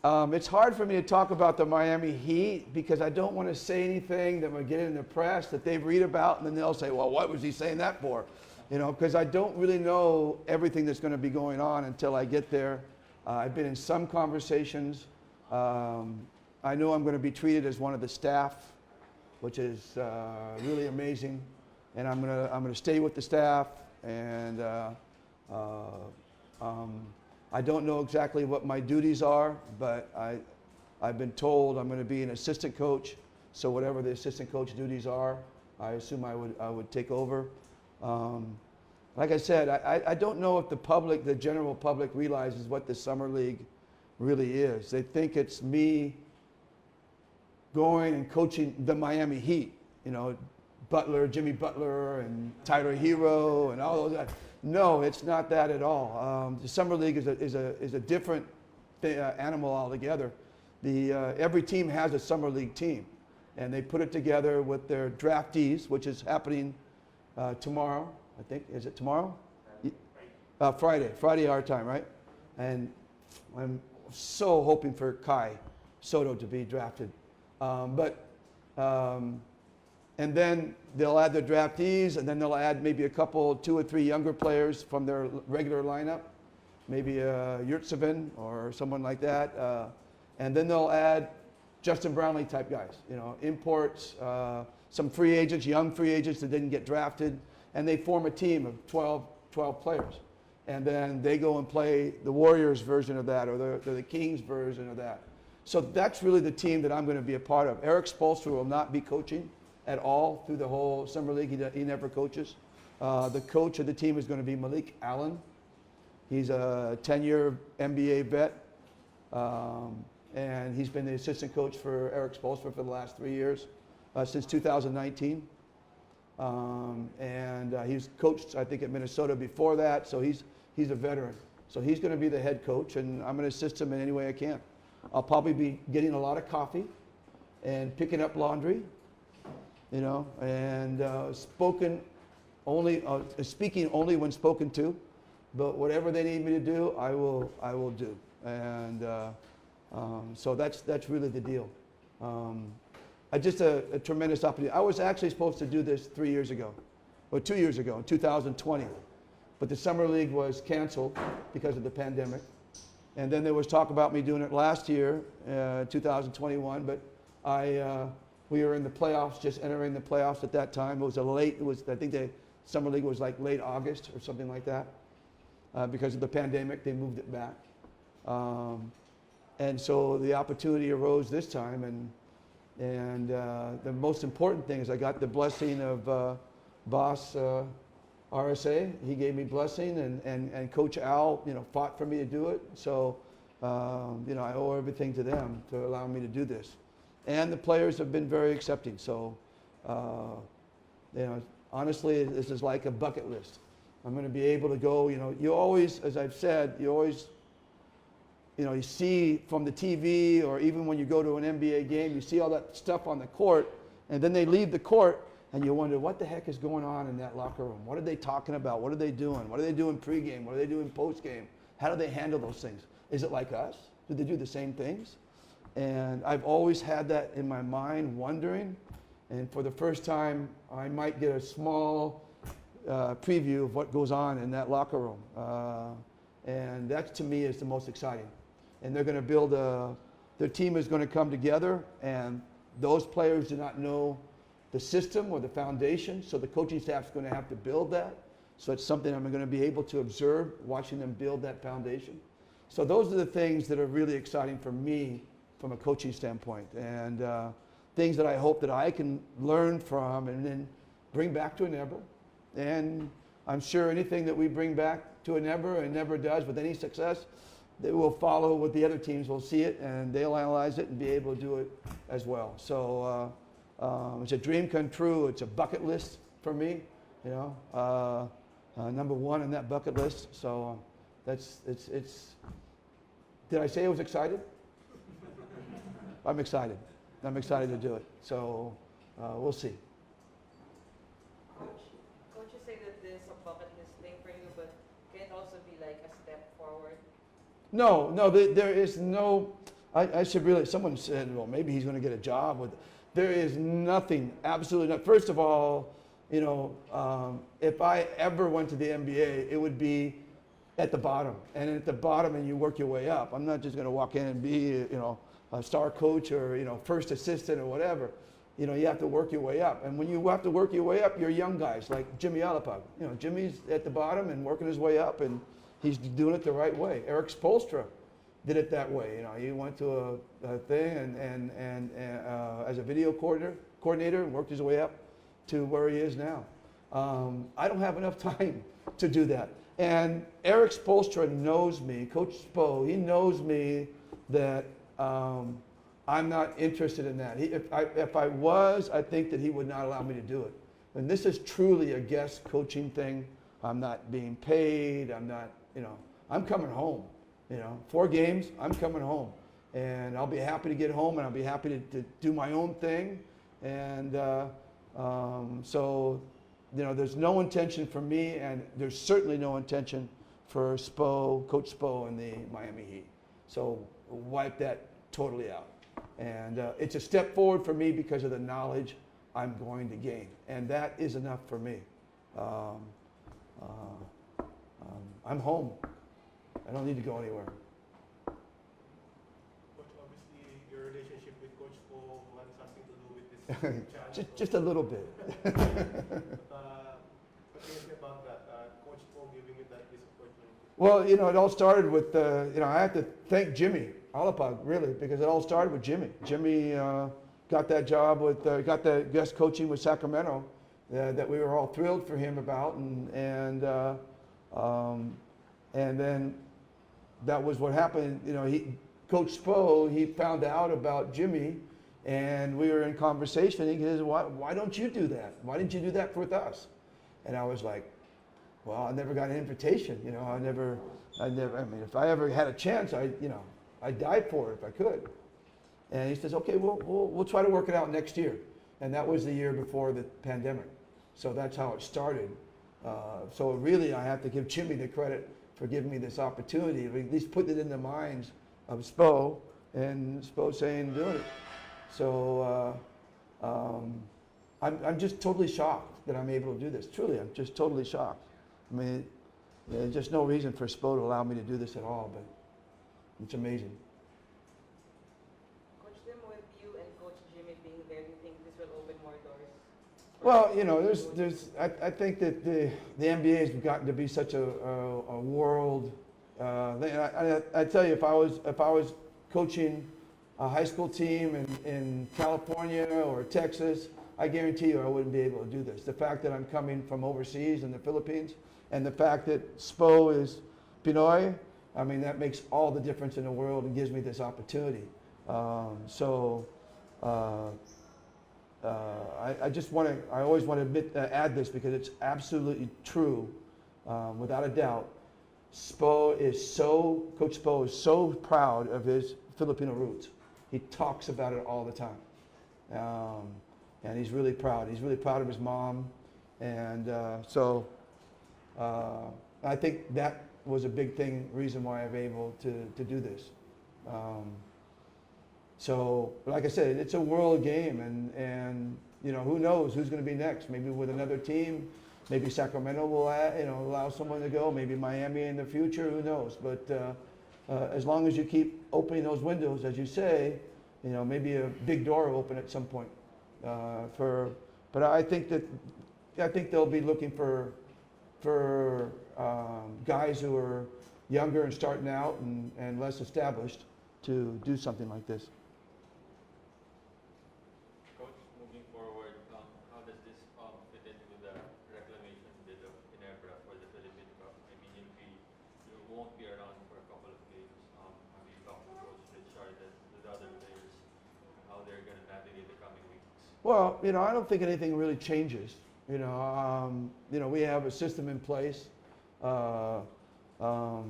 It's hard for me to talk about the Miami Heat because I don't want to say anything that will get in the press that they read about, and then they'll say, well, what was he saying that for? You know, because I don't really know everything that's going to be going on until I get there. I've been in some conversations. I know I'm going to be treated as one of the staff, which is really amazing. And I'm going to stay with the staff, and I don't know exactly what my duties are, but I've been told I'm going to be an assistant coach. So whatever the assistant coach duties are, I assume I would take over. Like I said, I don't know if the public, the general public, realizes what the summer league really is. They think it's me going and coaching the Miami Heat, you know, Butler, Jimmy Butler, and Tyler Hero, and all those guys. No, it's not that at all. The summer league is a different animal altogether. Every team has a summer league team, and they put it together with their draftees, which is happening tomorrow. I think, is it tomorrow? Friday our time, right? And I'm so hoping for Kai Soto to be drafted. And then they'll add their draftees, and then they'll add maybe a couple, 2 or 3 younger players from their regular lineup, maybe Yurtseven or someone like that. And then they'll add Justin Brownlee type guys, you know, imports, some free agents, young free agents that didn't get drafted, and they form a team of 12 players. And then they go and play the Warriors version of that, or the Kings version of that. So that's really the team that I'm going to be a part of. Eric Spoelstra will not be coaching at all through the whole summer league. He never coaches. The coach of the team is going to be Malik Allen. He's a 10-year NBA vet, and he's been the assistant coach for Eric Spoelstra for the last 3 years, since 2019. He's coached, I think, at Minnesota before that, so he's a veteran. So he's going to be the head coach, and I'm going to assist him in any way I can. I'll probably be getting a lot of coffee and picking up laundry, you know, and speaking only when spoken to, but whatever they need me to do, I will do. And so that's really the deal. Just a tremendous opportunity. I was actually supposed to do this 3 years ago, or 2 years ago, in 2020, but the summer league was canceled because of the pandemic. And then there was talk about me doing it last year, 2021, but we were in the playoffs, just entering the playoffs at that time. I think the summer league was like late August or something like that. Because of the pandemic, they moved it back. And so the opportunity arose this time, and the most important thing is I got the blessing of boss RSA. He gave me blessing, and Coach Al, you know, fought for me to do it. So, you know, I owe everything to them to allow me to do this. And the players have been very accepting. So, you know, honestly, this is like a bucket list. I'm going to be able to go, you know, you always, as I've said, you see from the TV, or even when you go to an NBA game, you see all that stuff on the court, and then they leave the court, and you wonder, what the heck is going on in that locker room? What are they talking about? What are they doing? What are they doing pregame? What are they doing postgame? How do they handle those things? Is it like us? Do they do the same things? And I've always had that in my mind, wondering, and for the first time, I might get a small preview of what goes on in that locker room. And that, to me, is the most exciting. And they're going to build their team is going to come together, and those players do not know the system or the foundation, so the coaching staff is going to have to build that. So it's something I'm going to be able to observe, watching them build that foundation. So those are the things that are really exciting for me from a coaching standpoint, and things that I hope that I can learn from and then bring back to Endeavor. And I'm sure anything that we bring back to Endeavor, and Endeavor does with any success, they will follow with the other teams, will see it, and they'll analyze it and be able to do it as well. So it's a dream come true. It's a bucket list for me, you know, number one in that bucket list. So it's. Did I say I was excited? I'm excited. I'm excited to do it. So we'll see. Don't you say that this is a bucket list thing for you, but can it also be like a step forward? No, there is no. I should really, someone said, well, maybe he's going to get a job with, there is nothing, absolutely not. First of all, you know, if I ever went to the NBA, it would be at the bottom. And at the bottom, and you work your way up. I'm not just going to walk in and be, you know, a star coach or, you know, first assistant or whatever. You know, you have to work your way up. And when you have to work your way up, you're young guys like Jimmy Alapag. You know, Jimmy's at the bottom and working his way up, and he's doing it the right way. Eric Spoelstra did it that way. You know, he went to a thing and as a video coordinator and worked his way up to where he is now. I don't have enough time to do that. And Eric Spoelstra knows me, Coach Spo, he knows me that I'm not interested in that. If I was, I think that he would not allow me to do it. And this is truly a guest coaching thing. I'm not being paid, I'm not, you know, I'm coming home. You know, 4 games, I'm coming home. And I'll be happy to get home, and I'll be happy to do my own thing. And so, you know, there's no intention for me, and there's certainly no intention for Spo, Coach Spo and the Miami Heat. So wipe that totally out. And it's a step forward for me because of the knowledge I'm going to gain. And that is enough for me. I'm home. I don't need to go anywhere. Coach, obviously your relationship with Coach Paul had something to do with this just a little bit. What do you think about that? Coach Paul giving you that disappointment? Well, you know, it all started with, you know, I have to thank Jimmy Alapag, really, because it all started with Jimmy. Jimmy got that job with, got the guest coaching with Sacramento that we were all thrilled for him about, and then that was what happened. You know, Coach Spo, he found out about Jimmy, and we were in conversation. He says, why don't you do that? Why didn't you do that with us? And I was like, well, I never got an invitation. You know, I mean, if I ever had a chance, I'd die for it if I could. And he says, okay, we'll try to work it out next year. And that was the year before the pandemic. So that's how it started. So really, I have to give Jimmy the credit for giving me this opportunity, at least putting it in the minds of Spo, and Spo saying, doing it. So I'm just totally shocked that I'm able to do this. Truly, I'm just totally shocked. I mean, there's just no reason for Spo to allow me to do this at all, but it's amazing. Coach Tim, with you and Coach Jimmy being there, do you think this will open more doors? Well, you know, I think that the NBA has gotten to be such a world. I tell you, if I was coaching a high school team in California or Texas, I guarantee you I wouldn't be able to do this. The fact that I'm coming from overseas in the Philippines, and the fact that Spo is Pinoy, I mean, that makes all the difference in the world and gives me this opportunity. I always want to add this because it's absolutely true, without a doubt. Coach Spo is so proud of his Filipino roots. He talks about it all the time. And he's really proud. He's really proud of his mom. And I think that was a big reason why I'm able to do this. So, like I said, it's a world game, and you know, who knows who's going to be next? Maybe with another team, maybe Sacramento will allow someone to go. Maybe Miami in the future. Who knows? But as long as you keep opening those windows, as you say, you know, maybe a big door will open at some point. But I think they'll be looking for guys who are younger and starting out and less established to do something like this. Coach, moving forward, how does this fit into the reclamation bid of Ginebra for the Philippine Cup? I mean, you won't be around for a couple of games. Have you talked to Coach Richard and the other players, how they're going to navigate the coming weeks? Well, you know, I don't think anything really changes. You know, we have a system in place.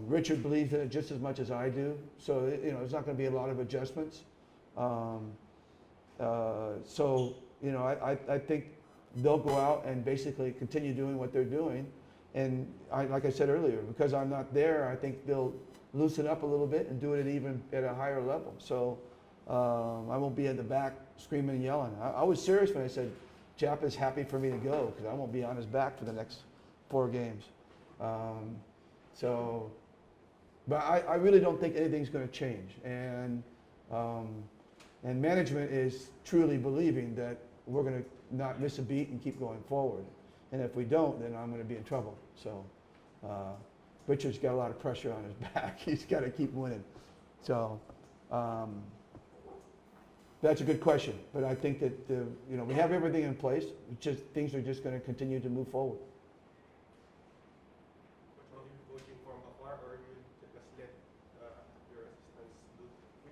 Richard believes in it just as much as I do, so you know, there's not going to be a lot of adjustments. So you know, I think they'll go out and basically continue doing what they're doing, and like I said earlier, because I'm not there, I think they'll loosen up a little bit and do it even at a higher level. So I won't be at the back screaming and yelling. I was serious when I said Jap is happy for me to go because I won't be on his back for the next 4 games. But I really don't think anything's going to change. And management is truly believing that we're going to not miss a beat and keep going forward. And if we don't, then I'm going to be in trouble. So Richard's got a lot of pressure on his back. He's got to keep winning. So that's a good question. But I think that we have everything in place. It's just things are just going to continue to move forward. But will you be coaching from afar, or you just let your assistants do?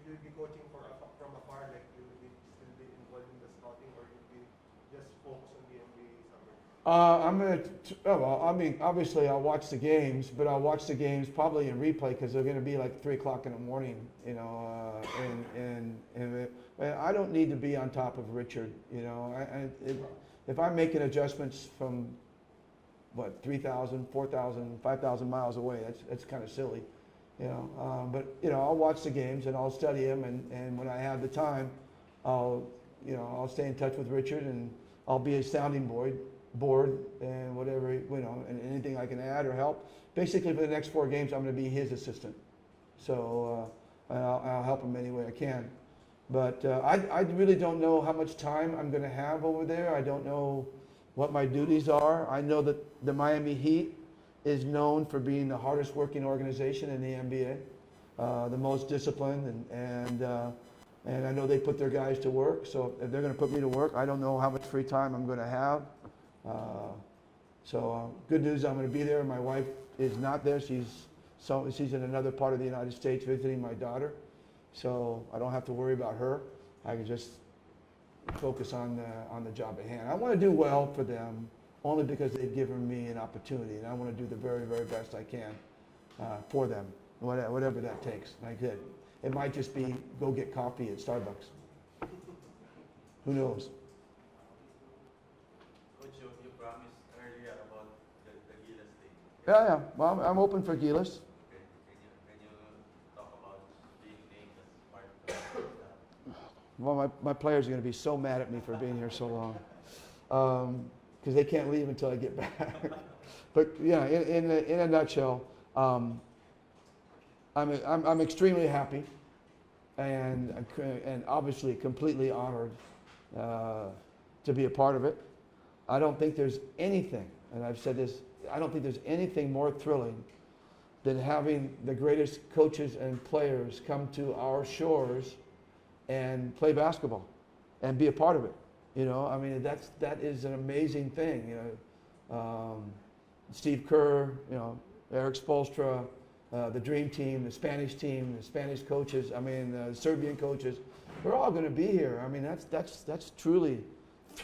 Will you be coaching from afar, like you will be still be involved in the scouting, or you'll be just focused on the NBA summer? I'm going to, well, I mean, obviously I'll watch the games, but I'll watch the games probably in replay because they're going to be like 3 o'clock in the morning, and I don't need to be on top of Richard, if I'm making adjustments from, 3,000, 4,000, 5,000 miles away, that's kind of silly, but, I'll watch the games and I'll study them, and when I have the time, I'll stay in touch with Richard, and I'll be a sounding board and whatever, and anything I can add or help. Basically, for the next 4 games, I'm going to be his assistant. So I'll help him any way I can. But I really don't know how much time I'm going to have over there. I don't know what my duties are. I know that the Miami Heat is known for being the hardest working organization in the NBA, the most disciplined, and I know they put their guys to work. So if they're going to put me to work, I don't know how much free time I'm going to have. Good news, I'm going to be there. My wife is not there. She's in another part of the United States visiting my daughter. So I don't have to worry about her. I can just focus on the job at hand. I want to do well for them only because they've given me an opportunity, and I want to do the very, very best I can for them, whatever that takes. Like that, it might just be go get coffee at Starbucks. Who knows? Coach, you promised earlier about the Gilas thing. Yeah. Well, I'm open for Gilas. Okay. Can you talk about being named as part of the staff? Well, my players are going to be so mad at me for being here so long, because they can't leave until I get back. But yeah, in a nutshell, I'm extremely happy, and obviously completely honored to be a part of it. I don't think there's anything, and I've said this, I don't think there's anything more thrilling than having the greatest coaches and players come to our shores and play basketball and be a part of it. I mean, that is an amazing thing. Steve Kerr, Eric Spoelstra, the Dream Team, the Spanish coaches, I mean, the Serbian coaches, we're all going to be here. I mean, that's truly,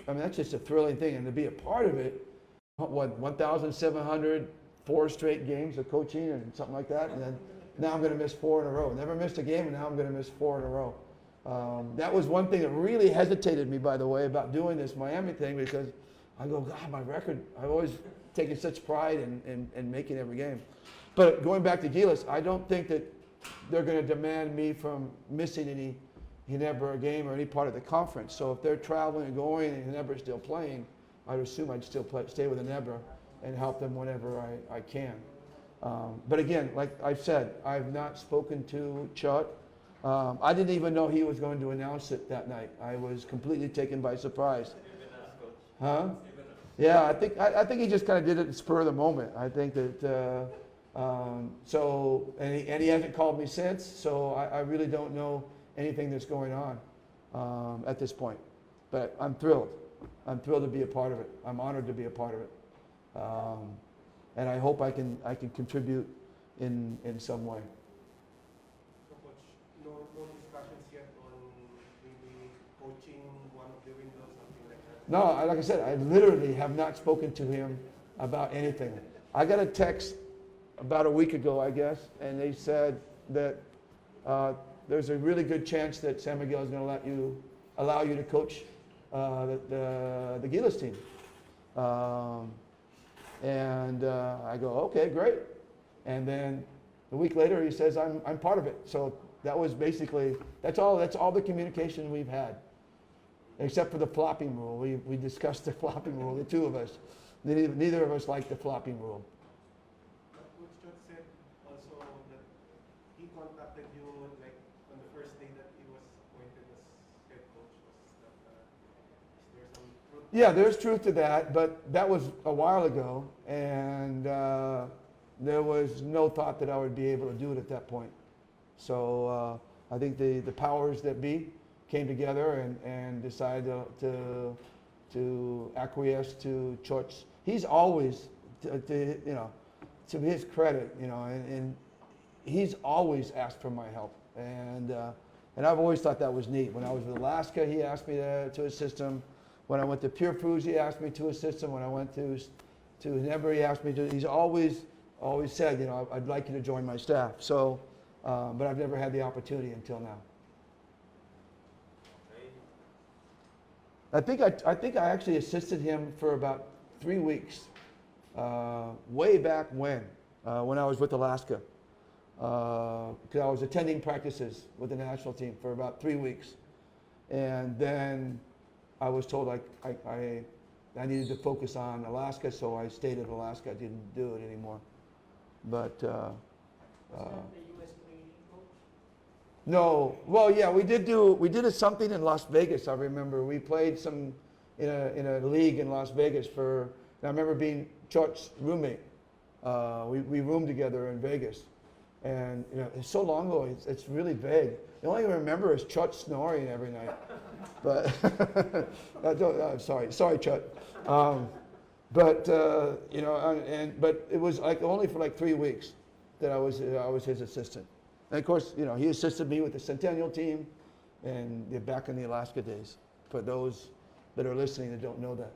that's just a thrilling thing, and to be a part of it. 1,700, 4 straight games of coaching and something like that, and then now I'm going to miss 4 in a row. Never missed a game, and now I'm going to miss 4 in a row. That was one thing that really hesitated me, by the way, about doing this Miami thing, because I go, God, my record, I've always taken such pride in making every game. But going back to Gilas, I don't think that they're going to demand me from missing any Ginebra game or any part of the conference. So if they're traveling and going and Ginebra is still playing, I'd assume I'd still stay with Ginebra and help them whenever I can. But again, like I've said, I've not spoken to Chut. I didn't even know he was going to announce it that night. I was completely taken by surprise. Huh? Yeah, I think he just kind of did it at the spur of the moment. I think that and he hasn't called me since. So I really don't know anything that's going on at this point. But I'm thrilled. I'm thrilled to be a part of it. I'm honored to be a part of it, and I hope I can contribute in some way. So, Coach, no discussions yet on maybe coaching one of the windows, something like that? No, like I said, I literally have not spoken to him about anything. I got a text about a week ago, I guess, and they said that there's a really good chance that San Miguel is going to allow you to coach the Gilas team. And I go, okay, great. And then A week later, he says, I'm part of it. So that was basically, that's all the communication we've had. Except for the flopping rule. We discussed the flopping rule, the two of us. Neither of us liked the flopping rule. But Coach Chot said also that he contacted you like on the first day that he was appointed as head coach. Was that, is there some truth? Yeah, there's truth to that, but that was a while ago, and there was no thought that I would be able to do it at that point. So I think the powers that be came together and decided to acquiesce to Chot's. He's always, to his credit, and he's always asked for my help, and I've always thought that was neat. When I was with Alaska, he asked me to assist him. When I went to Pure Foods, he asked me to assist him. When I went to Never, he asked me to. He's always said, I'd like you to join my staff. So, but I've never had the opportunity until now. Okay. I think I actually assisted him for about 3 weeks, way back when I was with Alaska, because I was attending practices with the national team for about 3 weeks, and then I was told I needed to focus on Alaska, so I stayed at Alaska. I didn't do it anymore. But Was that the U.S. training coach? no, well, yeah, we did something in Las Vegas. I remember we played some in a league in Las Vegas and I remember being Chot's roommate. We roomed together in Vegas, and it's so long ago. It's really vague. The only thing I remember is Chot snoring every night. But sorry, Chot. But it was like only for like 3 weeks that I was his assistant. And of course, he assisted me with the Centennial team and back in the Alaska days. For those that are listening that don't know that.